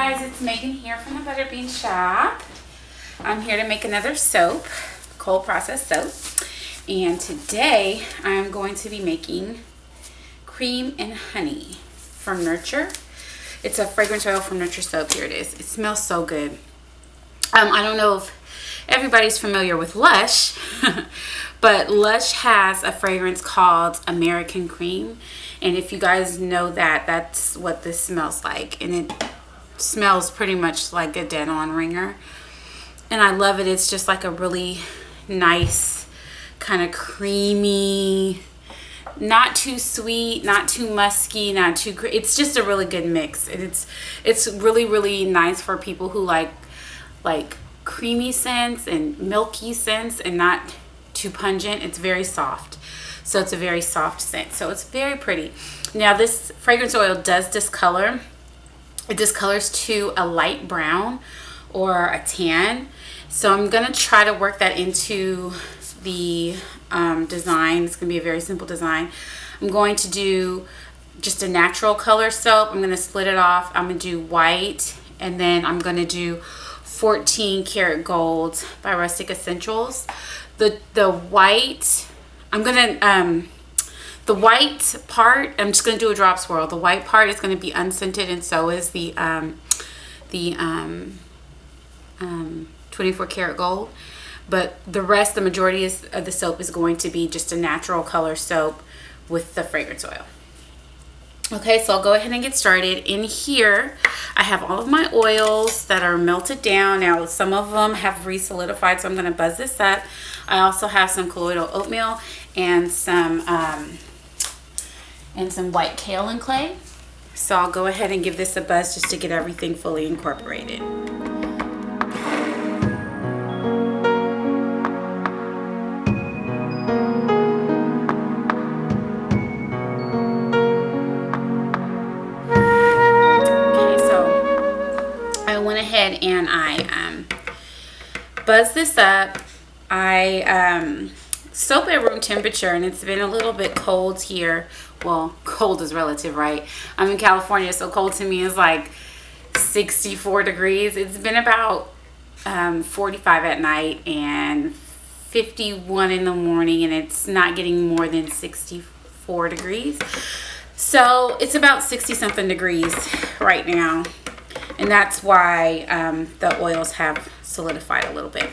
guys, it's Megan here from the Butterbean Shop. I'm here to make another soap, cold processed soap. And today I'm going to be making cream and honey from Nurture. It's a fragrance oil from Nurture soap. Here it is. It smells so good. I don't know if everybody's familiar with Lush, but Lush has a fragrance called American Cream. And if you guys know that, that's what this smells like. And it smells pretty much like a dead-on ringer. And I love it. It's just like a really nice, kind of creamy, not too sweet, not too musky, not too... It's just a really good mix. And it's really, really nice for people who like creamy scents and milky scents and not too pungent. It's very soft. So it's a very soft scent. So it's very pretty. Now this fragrance oil does discolor. It discolors to a light brown or a tan. So I'm going to try to work that into the design. It's going to be a very simple design. I'm going to do just a natural color soap. I'm going to split it off. I'm going to do white, and then I'm going to do 14 karat gold by Rustic Essentials. The white, I'm going to... the white part, I'm just going to do a drop swirl. The white part is going to be unscented, and so is the 24 karat gold. But the rest, the majority of the soap is going to be just a natural color soap with the fragrance oil. Okay, so I'll go ahead and get started. In here, I have all of my oils that are melted down. Now, some of them have re-solidified, so I'm going to buzz this up. I also have some colloidal oatmeal and some white kaolin clay. So I'll go ahead and give this a buzz just to get everything fully incorporated. Okay, so I went ahead and I buzzed this up. I soap at room temperature, and it's been a little bit cold here. Well, cold is relative, right? I'm in California, so cold to me is like 64 degrees. It's been about 45 at night and 51 in the morning, and it's not getting more than 64 degrees. So it's about 60 something degrees right now, and that's why the oils have solidified a little bit.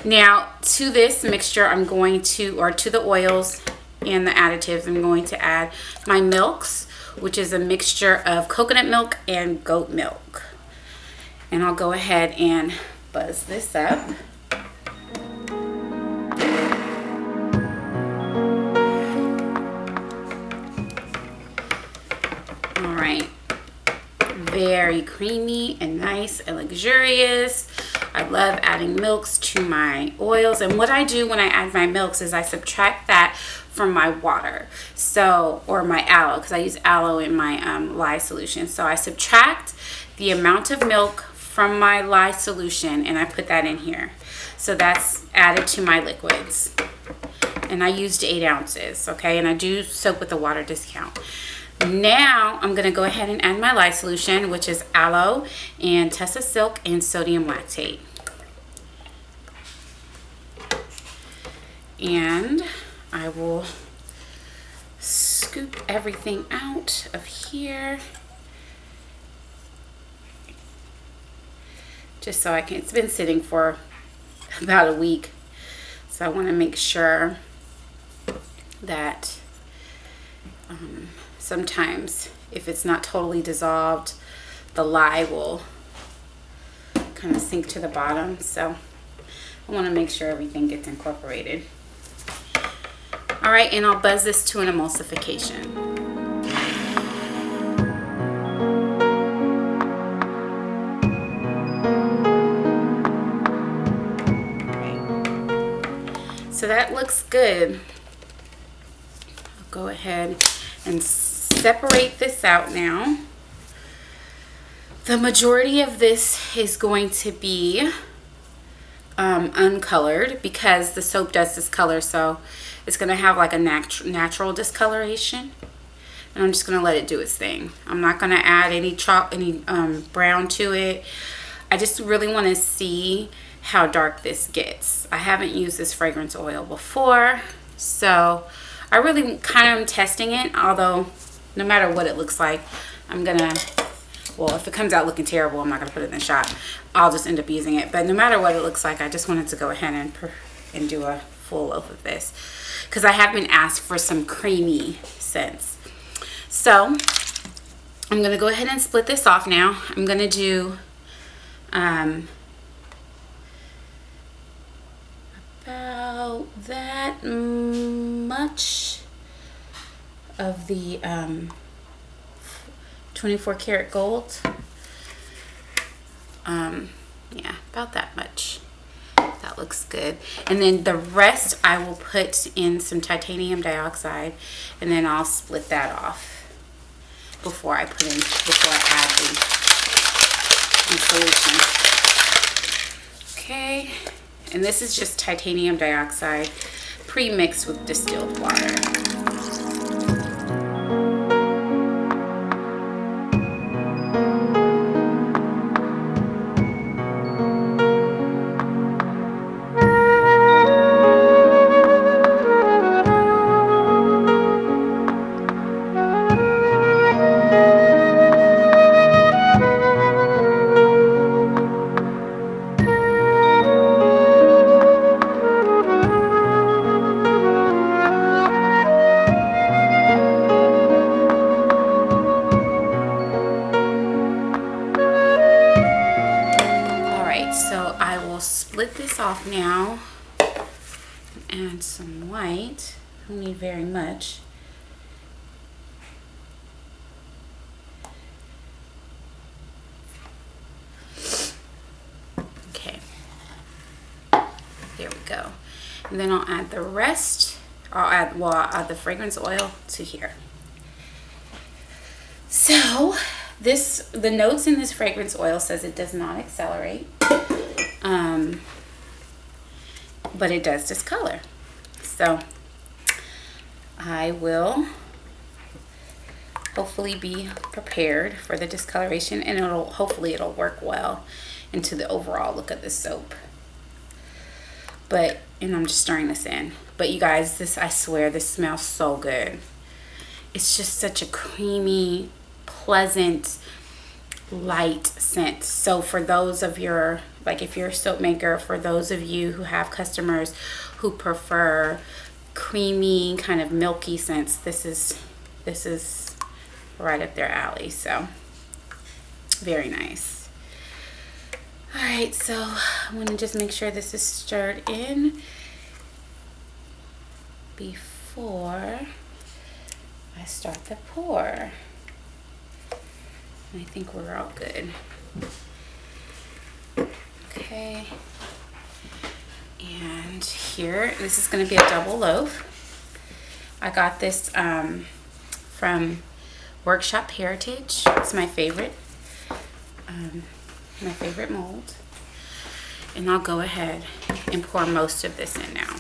Now, to this mixture, I'm going to, or to the oils and the additives, I'm going to add my milks, which is a mixture of coconut milk and goat milk. And I'll go ahead and buzz this up. All right. Very creamy and nice and luxurious. I love adding milks to my oils, and what I do when I add my milks is I subtract that from my water, so, or my aloe, because I use aloe in my lye solution. So I subtract the amount of milk from my lye solution and I put that in here. So that's added to my liquids, and I used 8 ounces. Okay, and I do soap with the water discount. Now I'm going to go ahead and add my lye solution, which is aloe and Tessa silk and sodium lactate. And I will scoop everything out of here just so I can, it's been sitting for about a week, so I want to make sure that sometimes if it's not totally dissolved, the lye will kind of sink to the bottom. So I want to make sure everything gets incorporated. All right, and I'll buzz this to an emulsification. Okay. So that looks good. I'll go ahead and separate this out now. The majority of this is going to be uncolored because the soap does discolor, so it's going to have like a natural discoloration. and I'm just gonna let it do its thing. I'm not gonna add any brown to it. I just really want to see how dark this gets. I haven't used this fragrance oil before, so I really kind of am testing it, although no matter what it looks like, I'm gonna, well, if it comes out looking terrible, I'm not gonna put it in the shot. I'll just end up using it. But no matter what it looks like, I just wanted to go ahead and do a full loaf of this, because I have been asked for some creamy scents. So I'm gonna go ahead and split this off now. I'm gonna do about that much of the 24 karat gold. Yeah, about that much. That looks good. And then the rest I will put in some titanium dioxide, and then I'll split that off before I add the solution. Okay, and this is just titanium dioxide pre-mixed with distilled water. Split this off now, and some white. I don't need very much. Okay, there we go. And then I'll add the rest. I'll add the fragrance oil to here. So the notes in this fragrance oil says it does not accelerate. But it does discolor. So I will hopefully be prepared for the discoloration, and hopefully it'll work well into the overall look of this soap. And I'm just stirring this in. But you guys, I swear this smells so good. It's just such a creamy, pleasant, light scent. So for those of your, like if you're a soap maker, for those of you who have customers who prefer creamy, kind of milky scents, this is right up their alley. So very nice. All right, so I'm going to just make sure this is stirred in before I start the pour. I think we're all good. Okay. And here, this is going to be a double loaf. I got this from Workshop Heritage. It's my favorite mold. And I'll go ahead and pour most of this in now.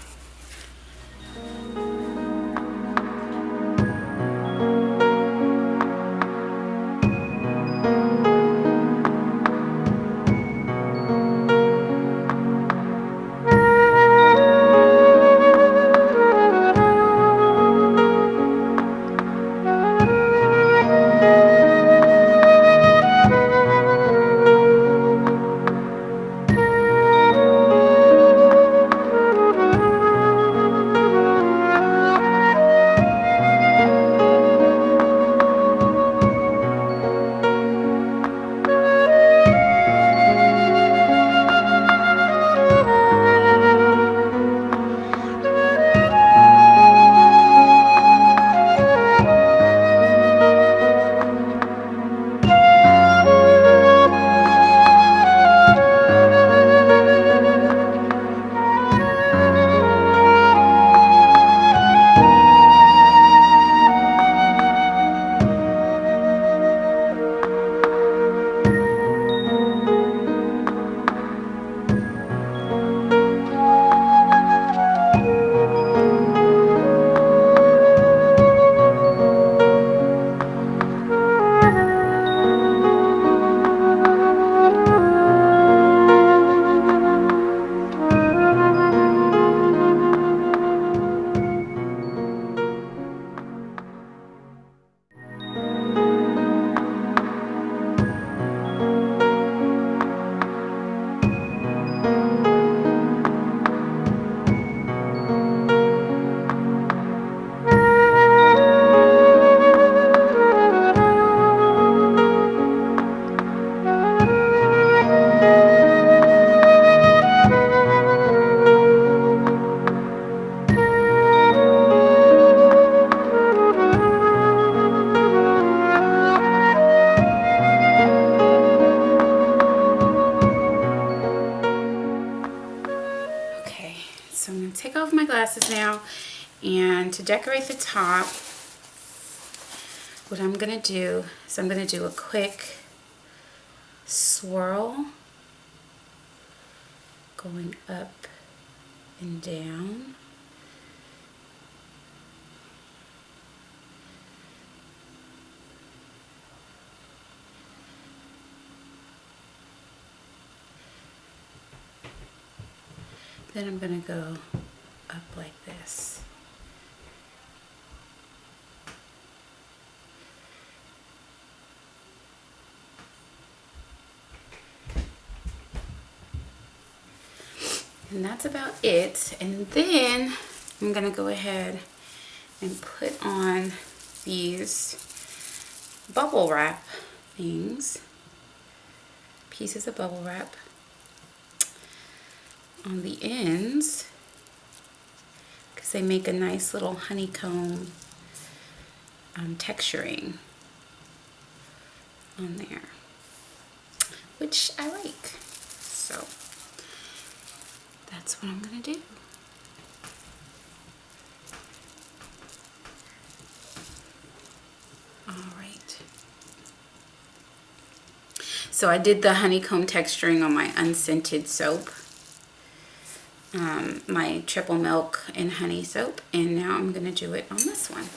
decorate the top, what I'm going to do is I'm going to do a quick swirl going up and down. Then I'm going to go up like this. And that's about it. And then I'm going to go ahead and put on these bubble wrap things, pieces of bubble wrap on the ends, because they make a nice little honeycomb texturing on there, which I like. So that's what I'm gonna do. All right. So I did the honeycomb texturing on my unscented soap, my triple milk and honey soap, and now I'm gonna do it on this one.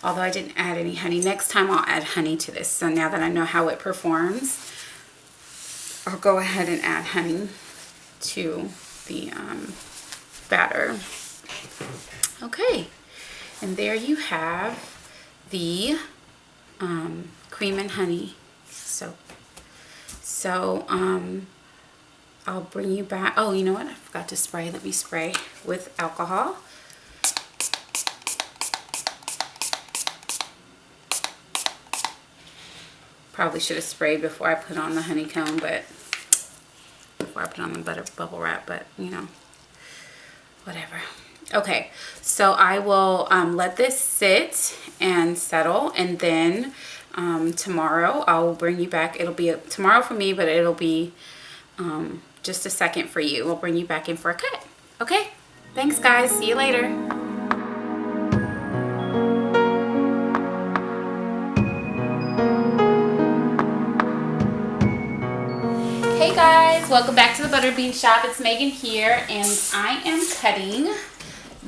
Although I didn't add any honey. Next time I'll add honey to this. So now that I know how it performs, I'll go ahead and add honey to the batter. Okay, and there you have the cream and honey soap. So I'll bring you back. Oh, you know what? I forgot to spray. Let me spray with alcohol. Probably should have sprayed before I put on the honeycomb, but before I put on the bubble wrap, but you know, whatever. Okay, so I will let this sit and settle, and then tomorrow I'll bring you back. It'll be tomorrow for me, but it'll be just a second for you. We'll bring you back in for a cut. Okay, thanks guys. See you later. Hey guys, welcome back to the Butterbean Shop. It's Megan here, and I am cutting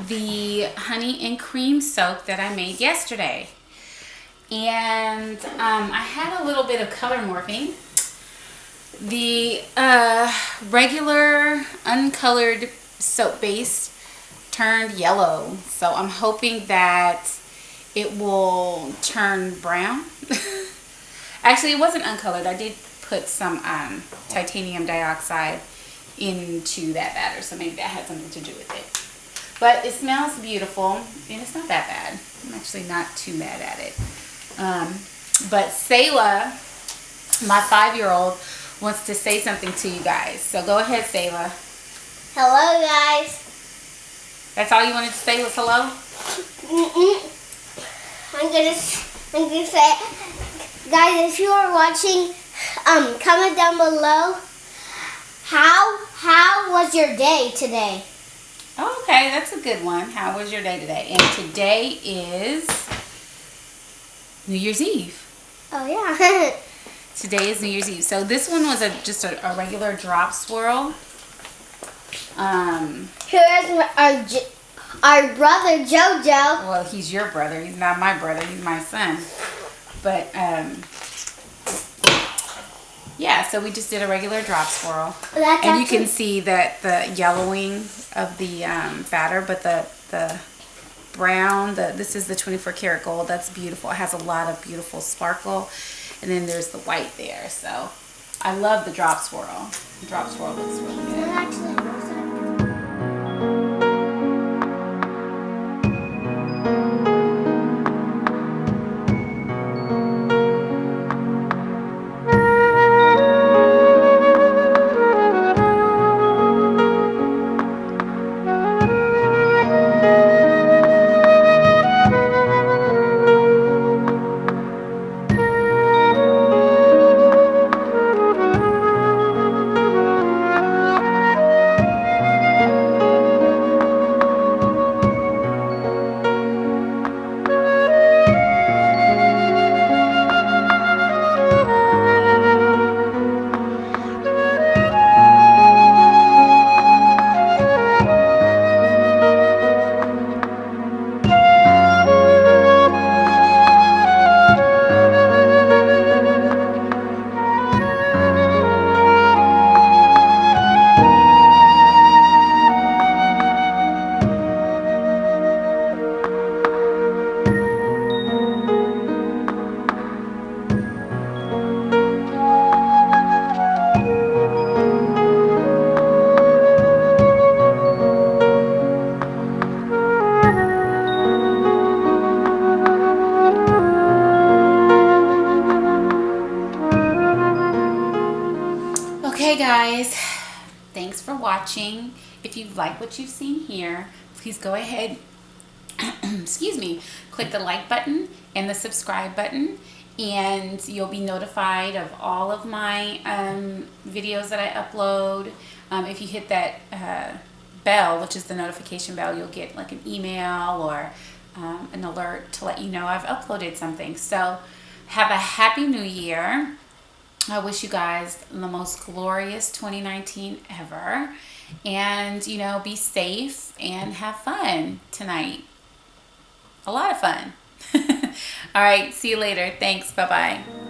the honey and cream soap that I made yesterday. And I had a little bit of color morphing. The regular uncolored soap base turned yellow, so I'm hoping that it will turn brown. Actually, it wasn't uncolored. I did put some titanium dioxide into that batter, so maybe that had something to do with it. But it smells beautiful, and it's not that bad. I'm actually not too mad at it. But Sayla, my 5-year-old, wants to say something to you guys. So go ahead, Sayla. Hello, guys. That's all you wanted to say was hello? I'm gonna say, guys, if you are watching, comment down below. How was your day today? Oh, okay, that's a good one. How was your day today? And today is New Year's Eve. Oh yeah. Today is New Year's Eve. So this one was just a regular drop swirl. Here's our brother Jojo. Well, he's your brother. He's not my brother. He's my son. But yeah, so we just did a regular drop swirl. And you can see that the yellowing of the batter, but the brown, this is the 24 karat gold. That's beautiful. It has a lot of beautiful sparkle. And then there's the white there. So I love the drop swirl. The drop swirl looks really good. guys, thanks for watching. If you like what you've seen here, please go ahead, excuse me, click the like button and the subscribe button, and you'll be notified of all of my videos that I upload. If you hit that bell, which is the notification bell, you'll get like an email or an alert to let you know I've uploaded something. So have a happy new year. I wish you guys the most glorious 2019 ever, and you know, be safe and have fun tonight. A lot of fun. All right, see you later. Thanks. Bye-bye.